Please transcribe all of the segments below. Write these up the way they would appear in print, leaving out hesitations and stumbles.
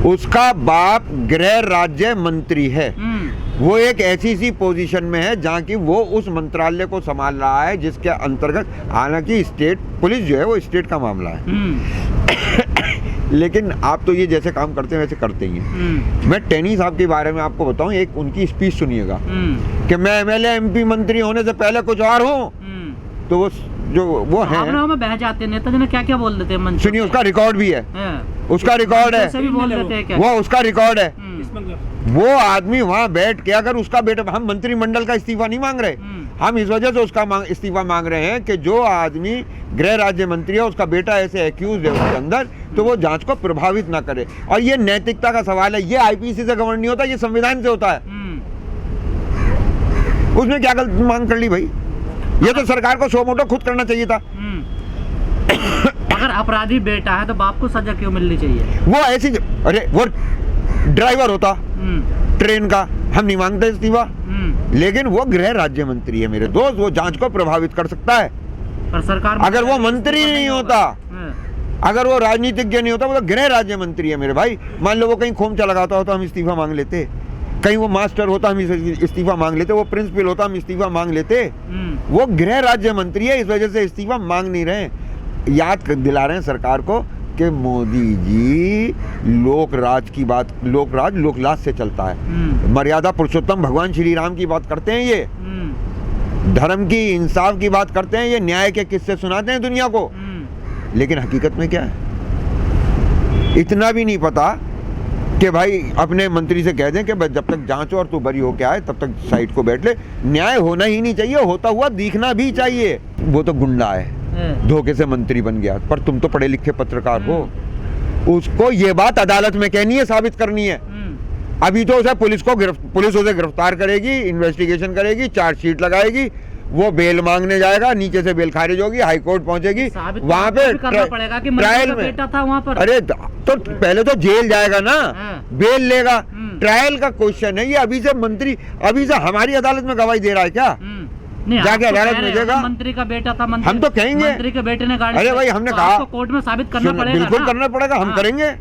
उसका बाप गृह राज्य मंत्री है। वो एक ऐसी सी पोजीशन में है जहाँ की वो उस मंत्रालय को संभाल रहा है जिसके अंतर्गत, हालांकि स्टेट पुलिस जो है वो स्टेट का मामला है। लेकिन आप तो ये जैसे काम करते हैं वैसे करते ही हैं। मैं टेनी साहब के बारे में आपको बताऊं, एक उनकी स्पीच सुनिएगा कि मैं एमएलए एमपी मंत्री होने से पहले कुछ और हूँ। तो वो जो वो है में बह जाते हैं नेताजी ने क्या क्या बोल देते हैं। सुनिए, उसका रिकॉर्ड भी है, उसका रिकॉर्ड है, वो उसका रिकॉर्ड है। वो आदमी वहाँ बैठ के, अगर उसका बेटा, हम मंत्रिमंडल का इस्तीफा नहीं मांग रहे, हम इस वजह से उसका इस्तीफा मांग रहे हैं कि जो आदमी गृह राज्य मंत्री है उसका बेटा ऐसे एक्यूज है उसके अंदर, तो वो जांच को प्रभावित ना करे। और ये नैतिकता का सवाल है, ये आईपीसी से गवर्न नहीं होता, ये संविधान से होता है। उसने क्या गलत मांग कर ली भाई? ये तो सरकार को सो मोटो खुद करना चाहिए था। अगर अपराधी बेटा है तो बाप को सजा क्यों मिलनी चाहिए? वो ऐसी, अरे वो ड्राइवर होता ट्रेन का, हम नहीं मांगते इस्तीफा, लेकिन वो गृह राज्य मंत्री है मेरे दोस्त, वो जांच को प्रभावित कर सकता है। पर सरकार अगर वो मंत्री नहीं होता, अगर वो राजनीतिज्ञ नहीं होता, वो तो गृह राज्य मंत्री है मेरे भाई। मान लो वो कहीं खोमचा लगाता होता, हम इस्तीफा मांग लेते। कहीं वो मास्टर होता, हम इस्तीफा मांग लेते। वो प्रिंसिपल होता, हम इस्तीफा मांग लेते। वो गृह राज्य मंत्री है, इस वजह से इस्तीफा मांग नहीं रहे। याद दिला रहे हैं सरकार को कि मोदी जी लोकराज की बात, लोकराज लोकलाज से चलता है। मर्यादा पुरुषोत्तम भगवान श्री राम की बात करते हैं, ये धर्म की, इंसाफ की बात करते हैं, ये न्याय के किस्से सुनाते हैं दुनिया को। लेकिन हकीकत में क्या है, इतना भी नहीं पता कि भाई अपने मंत्री से कह दें कि जब तक जांच और तू बरी होके आए तब तक साइड को बैठ ले। न्याय होना ही नहीं चाहिए, होता हुआ दिखना भी चाहिए। वो तो गुंडा है, धोखे से मंत्री बन गया, पर तुम तो पढ़े लिखे पत्रकार हो। उसको ये बात अदालत में कहनी है, साबित करनी है। अभी तो उसे पुलिस उसे गिरफ्तार करेगी, इन्वेस्टिगेशन करेगी, चार्जशीट लगाएगी, वो बेल मांगने जाएगा, नीचे से बेल खारिज होगी, हाई कोर्ट पहुंचेगी, वहां पे ट्रायल में बेटा था वहां पर। अरे तो पहले तो जेल जाएगा ना, बेल लेगा, ट्रायल का क्वेश्चन है ये। अभी से मंत्री, अभी से हमारी अदालत में गवाही दे रहा है क्या? जाके अदालत में देगा, मंत्री का बेटा था, हम तो कहेंगे मंत्री के बेटे ने गाड़ी, अरे भाई हमने कहा कोर्ट में साबित करना पड़ेगा, बिल्कुल करना पड़ेगा, हम करेंगे,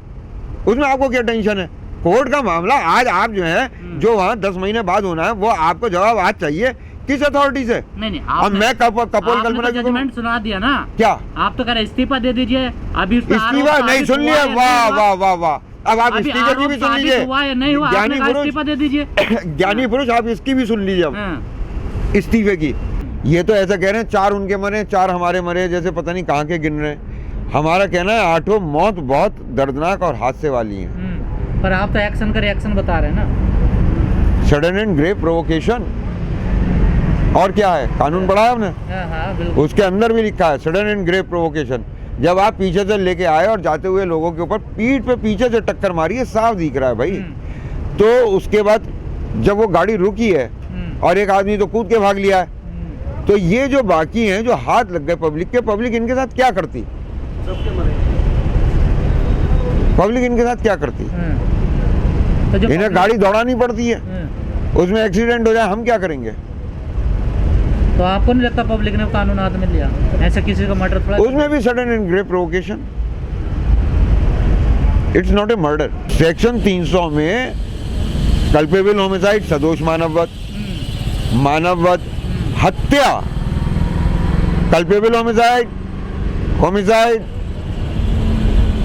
उसमें आपको क्या टेंशन है? कोर्ट का मामला आज आप जो है, जो वहाँ 10 महीने बाद होना है, वो आपको जवाब आज चाहिए। किस अथॉरिटी से? नहीं, अब मैं कपोल कल्पना की जजमेंट सुना दिया ना। क्या आप तो कह रहे इस्तीफा दे दीजिए? अभी इस्तीफा नहीं सुन लिया? वाह वाह वाह वाह। अब आप स्पीकर की भी सुन लीजिए, ज्ञानी पुरुष, इस्तीफा दे दीजिए। ज्ञानी पुरुष, आप इसकी भी सुन लीजिए अब इस्तीफे की। ये तो ऐसा कह रहे हैं 4 उनके मरे, 4 हमारे मरे, जैसे पता नहीं कहाँ के गिन रहे हैं। हमारा कहना है 8 मौत बहुत दर्दनाक और हादसे वाली है। पर आप तो एक्शन का रिएक्शन बता रहे हैं ना, सडन एंड ग्रेव प्रोवोकेशन। और क्या है, कानून पढ़ा है आपने? उसके अंदर भी लिखा है सडन एंड ग्रेव प्रोवोकेशन। जब आप पीछे से लेके आए और जाते हुए लोगों के ऊपर पीठ पे पीछे से टक्कर मारी है, साफ दिख रहा है भाई। तो उसके बाद जब वो गाड़ी रुकी है और एक आदमी तो कूद के भाग लिया है, तो ये जो बाकी हैं जो हाथ लग गए पब्लिक के, पब्लिक इनके साथ क्या करती? पब्लिक इनके साथ क्या करती? तो इन्हें गाड़ी दौड़ानी पड़ती है, उसमें एक्सीडेंट हो जाए, हम क्या करेंगे? तो आपको नहीं लगता पब्लिक ने कानून हाथ में लिया? ऐसा किसी का मर्डर थोड़ा, उसमें भी sudden and grave provocation, it's not a murder. Section 300 में कल्पेबल होमिसाइड, सदोष मानववध, मानववध, हत्या, कल्पेबल होमिसाइड, होमिसाइड,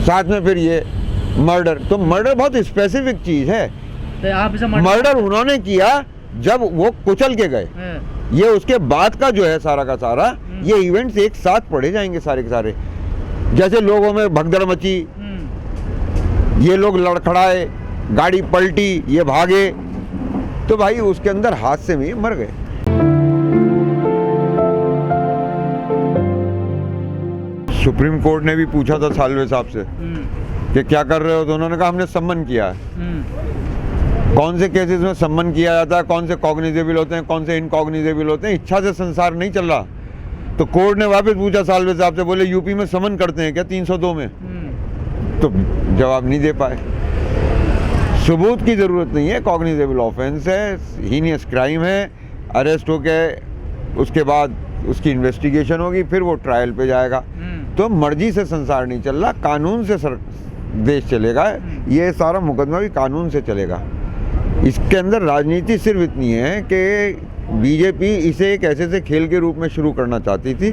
साथ में फिर ये मर्डर। तो मर्डर बहुत स्पेसिफिक चीज है। तो आप इसे मर्डर उन्होंने किया जब वो कुचल के गए। ये उसके बाद का जो है सारा का सारा, ये इवेंट्स एक साथ पढ़े जाएंगे सारे के सारे। जैसे लोगों में भगदड़ मची, ये लोग लड़खड़ाए, गाड़ी पलटी, ये भागे, तो भाई उसके अंदर हादसे में मर गए। सुप्रीम कोर्ट ने भी पूछा था साल्वे साहब से कि क्या कर रहे हो, तो उन्होंने कहा हमने सम्मन किया है। कौन से केसेस में सम्मन किया जाता है, कौन से कॉग्निजेबल होते हैं, कौन से इनकॉग्निजेबल होते हैं, इच्छा से संसार नहीं चल रहा। तो कोर्ट ने वापस पूछा साल्वे साहब से, बोले यूपी में सम्मन करते हैं क्या 302 में? तो जवाब नहीं दे पाए। सबूत की जरूरत नहीं है, कॉग्निजेबल ऑफेंस है, हीनियस क्राइम है, अरेस्ट होके उसके बाद उसकी इन्वेस्टिगेशन होगी, फिर वो ट्रायल पे जाएगा। तो मर्जी से संसार नहीं चल रहा, कानून से देश चलेगा। ये सारा मुकदमा भी कानून से चलेगा। इसके अंदर राजनीति सिर्फ इतनी है कि बीजेपी इसे एक ऐसे से खेल के रूप में शुरू करना चाहती थी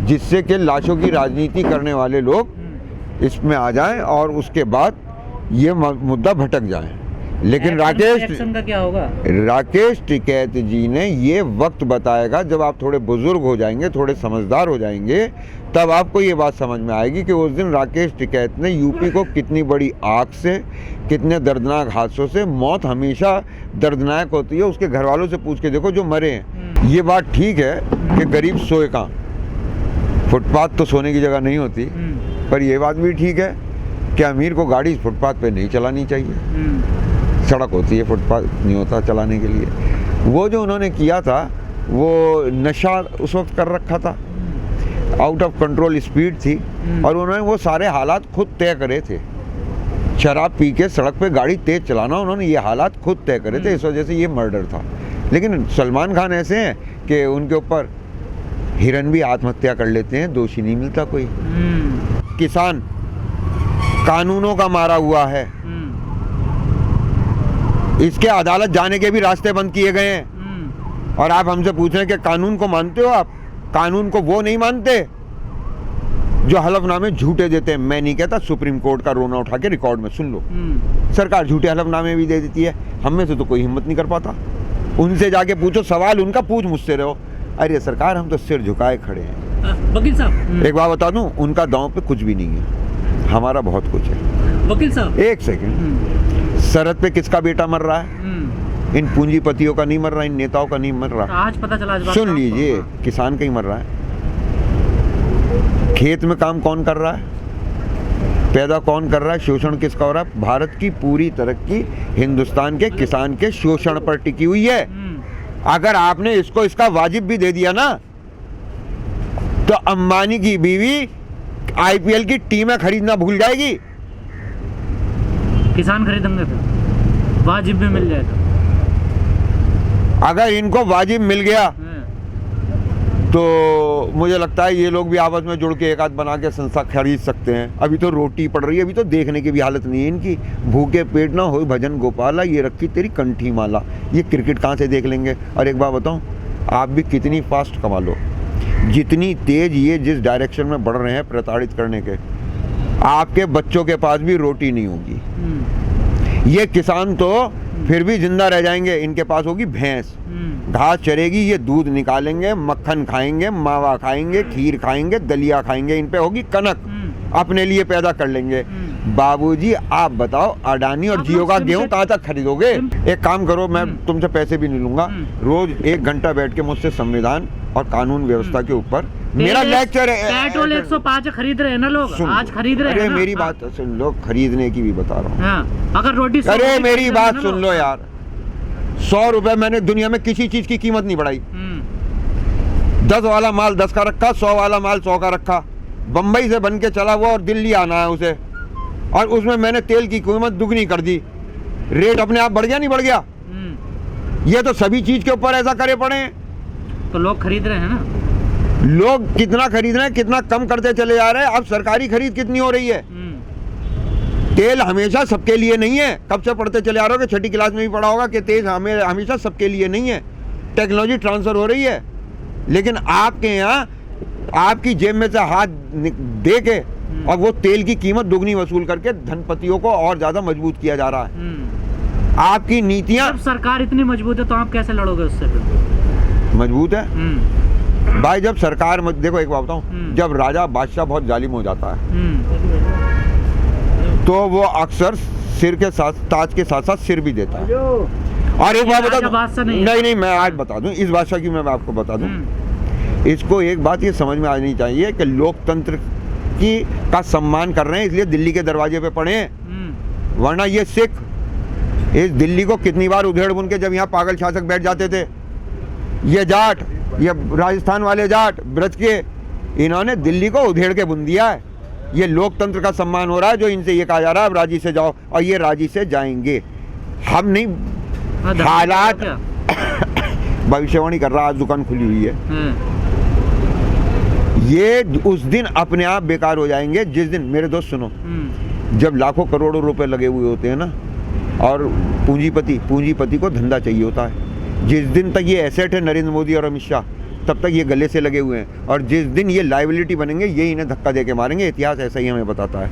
जिससे कि लाशों की राजनीति करने वाले लोग इसमें आ जाएं और उसके बाद ये मुद्दा भटक जाए। लेकिन एक्शन का क्या होगा? राकेश टिकैत जी ने ये वक्त बताएगा जब आप थोड़े बुजुर्ग हो जाएंगे, थोड़े समझदार हो जाएंगे, तब आपको ये बात समझ में आएगी कि उस दिन राकेश टिकैत ने यूपी को कितनी बड़ी आग से, कितने दर्दनाक हादसों से, मौत हमेशा दर्दनाक होती है। उसके घर वालों से पूछ के देखो जो मरे हैं। ये बात ठीक है कि गरीब सोए कहाँ, फुटपाथ तो सोने की जगह नहीं होती, पर यह बात भी ठीक है कि अमीर को गाड़ी फुटपाथ पे नहीं चलानी चाहिए। सड़क होती है, फुटपाथ नहीं होता चलाने के लिए। वो जो उन्होंने किया था वो नशा उस वक्त कर रखा था, आउट ऑफ कंट्रोल स्पीड थी और उन्होंने वो सारे हालात खुद तय करे थे। शराब पी के सड़क पे गाड़ी तेज चलाना, उन्होंने ये हालात खुद तय करे थे, इस वजह से ये मर्डर था। लेकिन सलमान खान ऐसे हैं कि उनके ऊपर हिरन भी आत्महत्या कर लेते हैं, दोषी नहीं मिलता कोई। किसान कानूनों का मारा हुआ है, इसके अदालत जाने के भी रास्ते बंद किए गए हैं। और आप हमसे पूछ रहे हैं कि कानून को मानते हो आप? कानून को वो नहीं मानते जो हलफनामे झूठे देते हैं। मैं नहीं कहता, सुप्रीम कोर्ट का रोना उठा के रिकॉर्ड में सुन लो। सरकार झूठे हलफनामे भी दे देती है, हम में से तो कोई हिम्मत नहीं कर पाता। उनसे जाके पूछो, सवाल उनका पूछ, मुझसे रहो। अरे सरकार, हम तो सिर झुकाए खड़े हैं। वकील साहब एक बात बता दूं, उनका दांव पे कुछ भी नहीं है, हमारा बहुत कुछ है। वकील साहब एक सेकंड, सरहद पे किसका बेटा मर रहा है? इन पूंजीपतियों का नहीं मर रहा, इन नेताओं का नहीं मर रहा। आज पता चला। सुन लीजिए, किसान का ही मर रहा है। खेत में काम कौन कर रहा है? पैदा कौन कर रहा है? शोषण किसका हो रहा है? भारत की पूरी तरक्की हिंदुस्तान के किसान के शोषण पर टिकी हुई है। अगर आपने इसको इसका वाजिब भी दे दिया ना, तो अंबानी की बीवी आईपीएल की टीमें खरीदना भूल जाएगी। किसान खरीदेंगे फिर, वाजिब भी मिल जाएगा। अगर इनको वाजिब मिल गया तो मुझे लगता है ये लोग भी आपस में जुड़ के एक आध बना के संस्था खरीद सकते हैं। अभी तो रोटी पड़ रही है, अभी तो देखने की भी हालत नहीं है इनकी। भूखे पेट ना हो भजन गोपाला, ये रखी तेरी कंठी माला। ये क्रिकेट कहाँ से देख लेंगे? और एक बात बताऊं, आप भी कितनी फास्ट कमा लो, जितनी तेज ये जिस डायरेक्शन में बढ़ रहे हैं प्रताड़ित करने के, आपके बच्चों के पास भी रोटी नहीं होगी। ये किसान तो फिर भी जिंदा रह जाएंगे, इनके पास होगी भैंस, घास चरेगी, ये दूध निकालेंगे, मक्खन खाएंगे, मावा खाएंगे, खीर खाएंगे, दलिया खाएंगे, इन पे होगी कनक, अपने लिए पैदा कर लेंगे। बाबूजी आप बताओ, अडानी और जियो का गेहूं कहाँ तक खरीदोगे? एक काम करो, मैं तुमसे पैसे भी नहीं लूंगा, रोज 1 घंटा बैठ के मुझसे संविधान और कानून व्यवस्था के ऊपर मेरा लेक्चर है। पेट्रोल 105 खरीद रहे हैं ना लोग, आज खरीद रहे हैं। अरे मेरी बात सुन लो, खरीदने की भी बता रहा हूँ। हाँ, अगर रोटी, अरे मेरी बात सुन लो यार, 100 रुपए मैंने दुनिया में किसी चीज की कीमत नहीं बढ़ाई। 10 वाला माल 10 का रखा, 100 वाला माल 100 का रखा। बंबई से बन के चला हुआ और दिल्ली आना है उसे, और उसमें मैंने तेल की कीमत दुगनी कर दी। रेट अपने आप बढ़ गया नहीं बढ़ गया? ये तो सभी चीज के ऊपर ऐसा करे पड़े हैं, तो लोग खरीद रहे हैं ना। लोग कितना खरीद रहे हैं, कितना कम करते चले जा रहे हैं। अब सरकारी खरीद कितनी हो रही है? तेल हमेशा सबके लिए नहीं है। कब से पढ़ते चले आ रहे हो कि 6ठी क्लास में भी पढ़ा होगा कि तेल हमेशा सबके लिए नहीं है। टेक्नोलॉजी ट्रांसफर हो रही है, लेकिन आपके यहाँ आपकी जेब में से हाथ दे के और वो तेल की कीमत दुगनी वसूल करके धनपतियों को और ज्यादा मजबूत किया जा रहा है। आपकी नीतियां, जब सरकार इतनी मजबूत है तो आप कैसे लड़ोगे उससे? फिर मजबूत है भाई। जब सरकार देखो, एक बात बताऊं, जब राजा बादशाह बहुत जालिम हो जाता है तो वो अक्सर सिर के साथ, ताज के साथ साथ सिर भी देता है। और एक बात बता, नहीं मैं आज बता दूं, इस बादशाह की मैं आपको बता दूं, इसको एक बात ये समझ में आनी चाहिए कि लोकतंत्र का सम्मान कर रहे हैं, इसलिए दिल्ली के दरवाजे पे पड़े हैं। वरना ये सिख इस दिल्ली को कितनी बार उधेड़ बुन के, जब यहाँ पागल शासक बैठ जाते थे, ये जाट, ये राजस्थान वाले जाट ब्रज के, इन्होंने दिल्ली को उधेड़ के बुन दिया है। ये लोकतंत्र का सम्मान हो रहा है जो इनसे ये कहा जा रहा है अब राजी से जाओ, और ये राजी से जाएंगे। हम नहीं, हालात भविष्यवाणी कर रहा, आज दुकान खुली हुई है, ये उस दिन अपने आप बेकार हो जाएंगे जिस दिन, मेरे दोस्त सुनो, जब लाखों करोड़ों रुपए लगे हुए होते हैं ना, और पूंजीपति को धंधा चाहिए होता है। जिस दिन तक ये एसेट है नरेंद्र मोदी और अमित शाह, तब तक ये गले से लगे हुए हैं, और जिस दिन ये लायबिलिटी बनेंगे, ये इन्हें धक्का दे के मारेंगे। इतिहास ऐसा ही हमें बताता है।